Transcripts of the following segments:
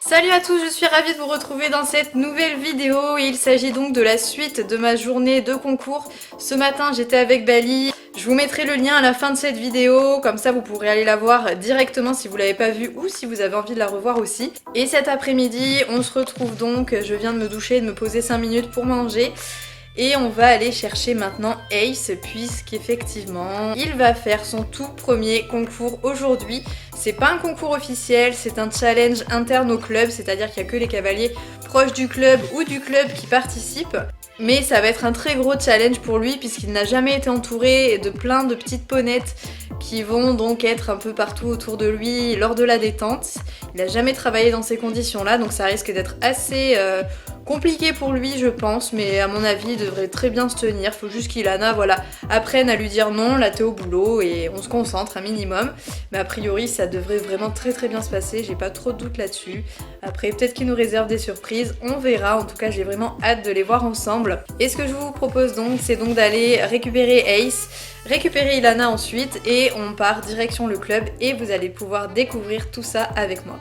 Salut à tous, je suis ravie de vous retrouver dans cette nouvelle vidéo. Il s'agit donc de la suite de ma journée de concours. Ce matin j'étais avec Bali. Je vous mettrai le lien à la fin de cette vidéo, comme ça vous pourrez aller la voir directement si vous l'avez pas vue ou si vous avez envie de la revoir aussi. Et cet après-midi on se retrouve donc, je viens de me doucher et de me poser 5 minutes pour manger. Et on va aller chercher maintenant Ace puisqu'effectivement il va faire son tout premier concours aujourd'hui. C'est pas un concours officiel, c'est un challenge interne au club, c'est-à-dire qu'il y a que les cavaliers proches du club ou du club qui participent. Mais ça va être un très gros challenge pour lui puisqu'il n'a jamais été entouré de plein de petites ponettes qui vont donc être un peu partout autour de lui lors de la détente. Il n'a jamais travaillé dans ces conditions-là, donc ça risque d'être assez compliqué pour lui je pense, mais à mon avis il devrait très bien se tenir. Faut juste qu'Ilana apprenne à lui dire non, là t'es au boulot et on se concentre un minimum. Mais a priori ça devrait vraiment très bien se passer, j'ai pas trop de doute là-dessus. Après peut-être qu'il nous réserve des surprises, on verra. En tout cas j'ai vraiment hâte de les voir ensemble. Et ce que je vous propose donc c'est donc d'aller récupérer Ace, récupérer Ilana ensuite et on part direction le club et vous allez pouvoir découvrir tout ça avec moi.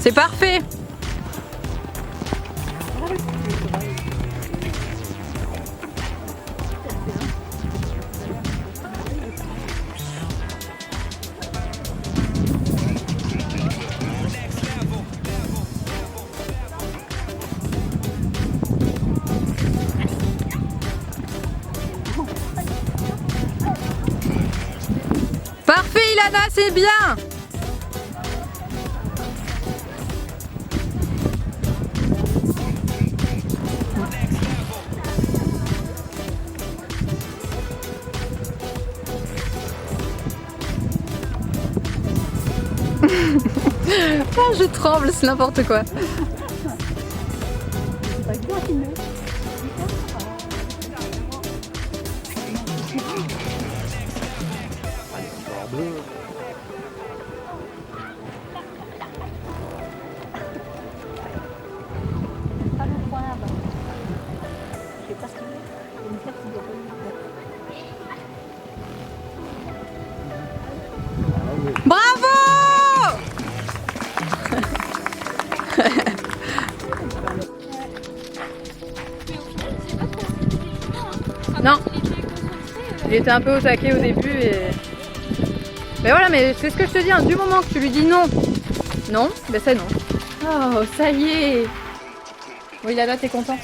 C'est parfait. Parfait Ilana, c'est bien. Ah, je tremble, c'est n'importe quoi. Bravo! Non, il était un peu au taquet au début et... Mais voilà, mais c'est ce que je te dis, hein, du moment que tu lui dis non, non, ben c'est non. Oh, ça y est. Oui, Lana, t'es contente?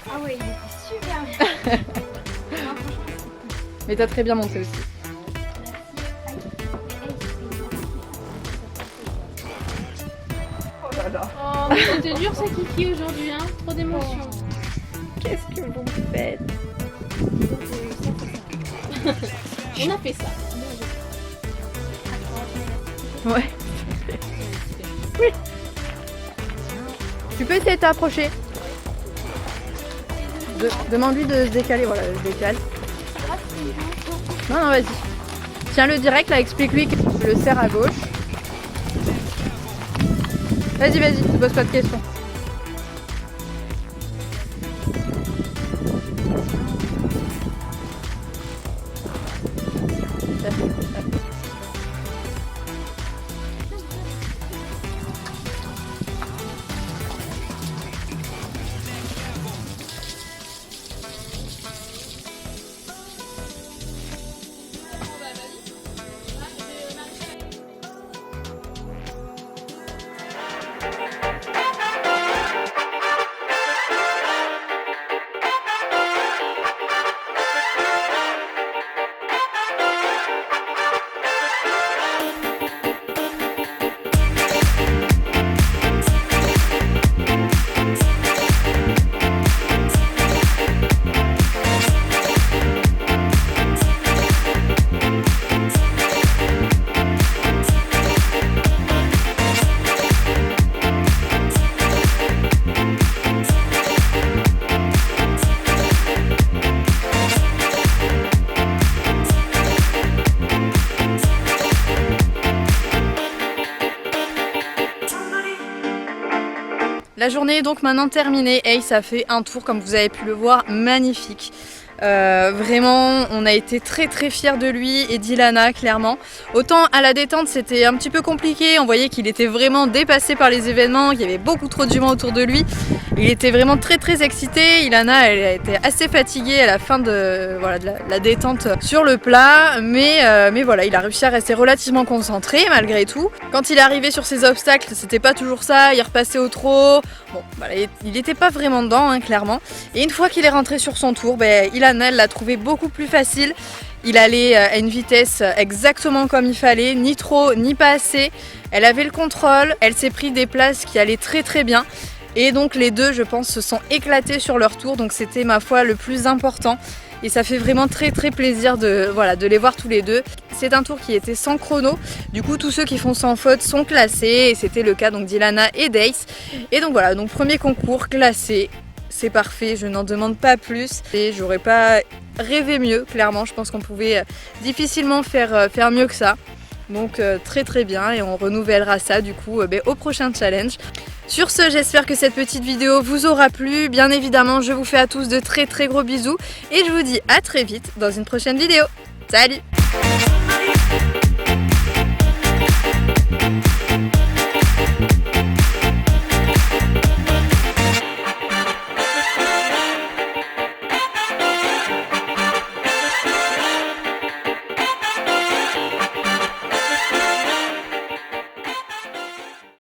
Ah ouais, il était super bien. Mais t'as très bien monté aussi. Oh, c'était dur ça Kiki aujourd'hui, hein. Trop d'émotions. Qu'est-ce que vous me faites? On a fait ça. Ouais. Oui. Tu peux essayer de t'approcher. Demande-lui de se décaler, voilà, je décale. Non, non, vas-y. Tiens-le direct, là, explique-lui que tu le serres à gauche. Vas-y, vas-y, ne pose pas de questions. La journée est donc maintenant terminée. Ace a fait un tour, comme vous avez pu le voir, magnifique. Vraiment, on a été très fiers de lui et d'Ilana, clairement. Autant à la détente, c'était un petit peu compliqué. On voyait qu'il était vraiment dépassé par les événements, qu'il y avait beaucoup trop d'humains autour de lui. Il était vraiment très excité. Ilana, elle a été assez fatiguée à la fin de, voilà, de la détente sur le plat. Mais voilà, il a réussi à rester relativement concentré malgré tout. Quand il est arrivé sur ses obstacles, c'était pas toujours ça. Il repassait au trot. Bon, voilà, il n'était pas vraiment dedans, hein, clairement. Et une fois qu'il est rentré sur son tour, Ilana, elle l'a trouvé beaucoup plus facile. Il allait à une vitesse exactement comme il fallait, ni trop, ni pas assez. Elle avait le contrôle, elle s'est pris des places qui allaient très bien. Et donc les deux, je pense, se sont éclatés sur leur tour. Donc c'était, ma foi, le plus important. Et ça fait vraiment très plaisir de les voir tous les deux. C'est un tour qui était sans chrono. Du coup, tous ceux qui font sans faute sont classés. Et c'était le cas donc d'Ilana et d'Ace. Et donc voilà, donc premier concours classé. C'est parfait, je n'en demande pas plus. Et j'aurais pas rêvé mieux, clairement. Je pense qu'on pouvait difficilement faire mieux que ça. Donc très bien, et on renouvellera ça du coup au prochain challenge. Sur ce, j'espère que cette petite vidéo vous aura plu. Bien évidemment, je vous fais à tous de très gros bisous. Et je vous dis à très vite dans une prochaine vidéo. Salut!